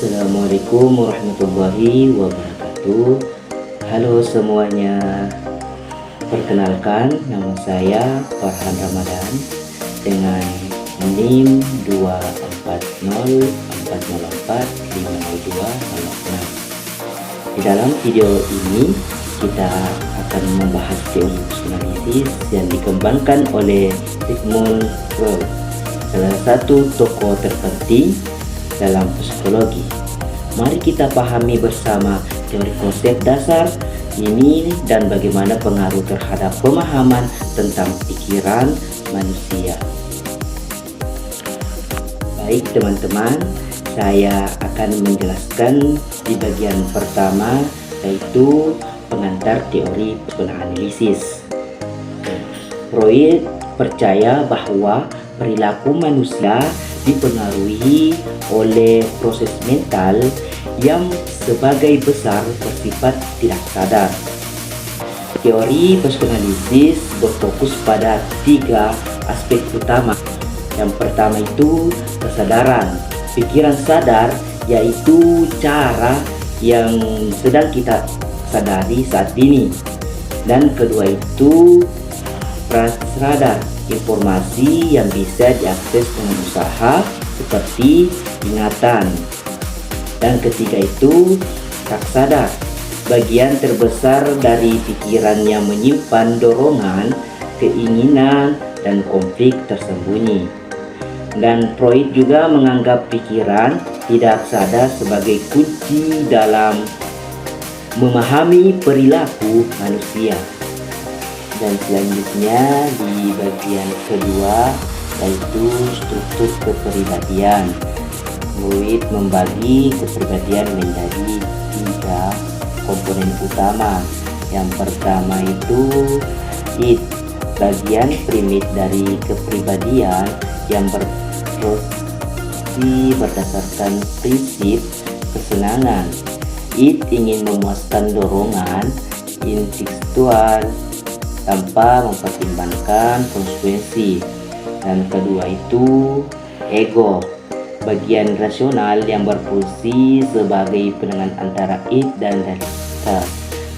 Assalamualaikum warahmatullahi wabarakatuh. Halo semuanya. Perkenalkan, nama saya Farhan Ramadan dengan NIM 24040450206. Di dalam video ini kita akan membahas teori psikoanalisis yang dikembangkan oleh Sigmund Freud, salah satu tokoh terpenting dalam psikologi. Mari kita pahami bersama teori konsep dasar ini dan bagaimana pengaruh terhadap pemahaman tentang pikiran manusia. Baik teman-teman, saya akan menjelaskan di bagian pertama, yaitu pengantar teori psikoanalisis. Freud percaya bahwa perilaku manusia dipengaruhi oleh proses mental yang sebagai besar bersifat tidak sadar. Teori psikoanalisis berfokus pada tiga aspek utama. Yang pertama itu kesadaran. Pikiran sadar yaitu cara yang sedang kita sadari saat ini. Dan kedua itu prasadar, informasi yang bisa diakses dengan usaha seperti ingatan. Dan ketiga itu tak sadar, bagian terbesar dari pikiran yang menyimpan dorongan, keinginan, dan konflik tersembunyi. Dan Freud juga menganggap pikiran tidak sadar sebagai kunci dalam memahami perilaku manusia. Dan selanjutnya di bagian kedua yaitu struktur kepribadian. Freud membagi kepribadian menjadi tiga komponen utama. Yang pertama itu id, bagian primit dari kepribadian yang berproses berdasarkan prinsip kesenangan. Id ingin memuaskan dorongan instinktual tanpa mempertimbangkan konsekuensi. Dan kedua itu ego, bagian rasional yang berfungsi sebagai penengan antara id dan realitas.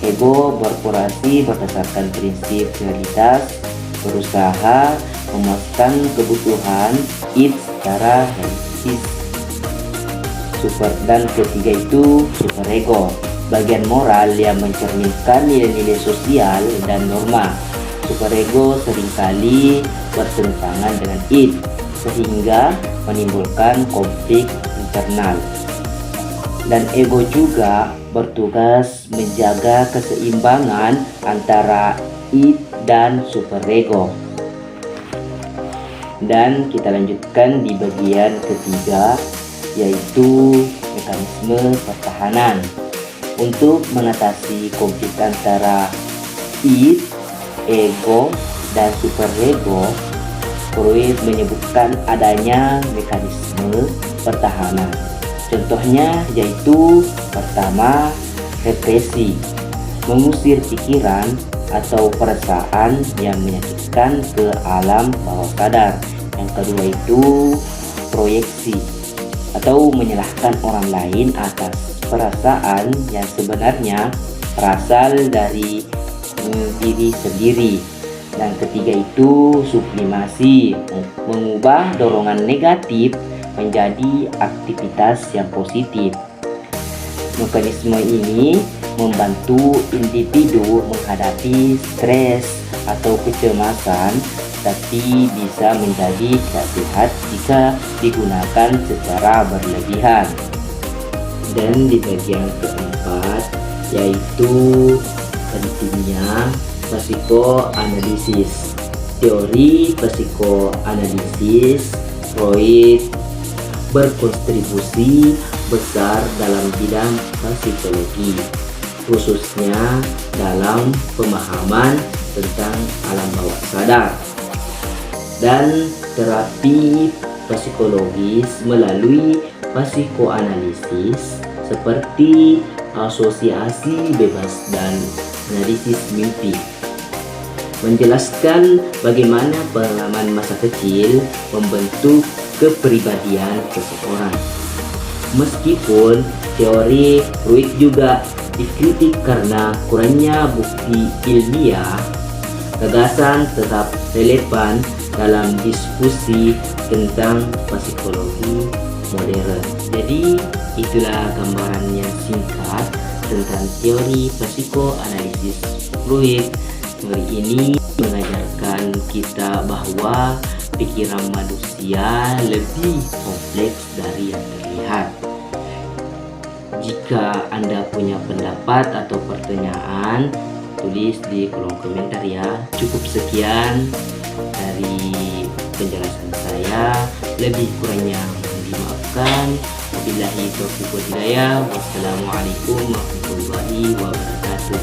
Ego beroperasi berdasarkan prinsip realitas, berusaha memuaskan kebutuhan id secara realistis. Dan ketiga itu superego, bagian moral yang mencerminkan nilai-nilai sosial dan norma. Superego seringkali bertentangan dengan id, sehingga menimbulkan konflik internal. Dan ego juga bertugas menjaga keseimbangan antara id dan superego. Dan kita lanjutkan di bagian ketiga, yaitu mekanisme pertahanan. Untuk mengatasi konflik antara id, ego, dan superego, Freud menyebutkan adanya mekanisme pertahanan. Contohnya yaitu pertama, represi, mengusir pikiran atau perasaan yang menyakitkan ke alam bawah sadar. Yang kedua itu proyeksi, atau menyalahkan orang lain atas perasaan yang sebenarnya berasal dari diri sendiri. Dan ketiga itu sublimasi, mengubah dorongan negatif menjadi aktivitas yang positif. Mekanisme ini membantu individu menghadapi stres atau kecemasan, tapi bisa menjadi tidak sehat jika digunakan secara berlebihan. Dan di bagian keempat yaitu pentingnya psikoanalisis. Teori psikoanalisis Freud berkontribusi besar dalam bidang psikologi, khususnya dalam pemahaman tentang alam bawah sadar dan terapi psikologis melalui psikoanalisis seperti asosiasi bebas dan analisis mimpi. Menjelaskan bagaimana pengalaman masa kecil membentuk kepribadian seseorang. Meskipun teori Freud juga dikritik karena kurangnya bukti ilmiah, gagasan tetap relevan dalam diskusi tentang psikologi modern. Jadi itulah gambarannya singkat tentang teori psikoanalisis Freud. Teori ini mengajarkan kita bahwa pikiran manusia lebih kompleks dari yang terlihat. Jika Anda punya pendapat atau pertanyaan, tulis di kolom komentar ya. Cukup sekian dari penjelasan saya, lebih kurangnya mohon dimaafkan. Wabillahi taufiq wal hidayah. Wassalamualaikum warahmatullahi wabarakatuh.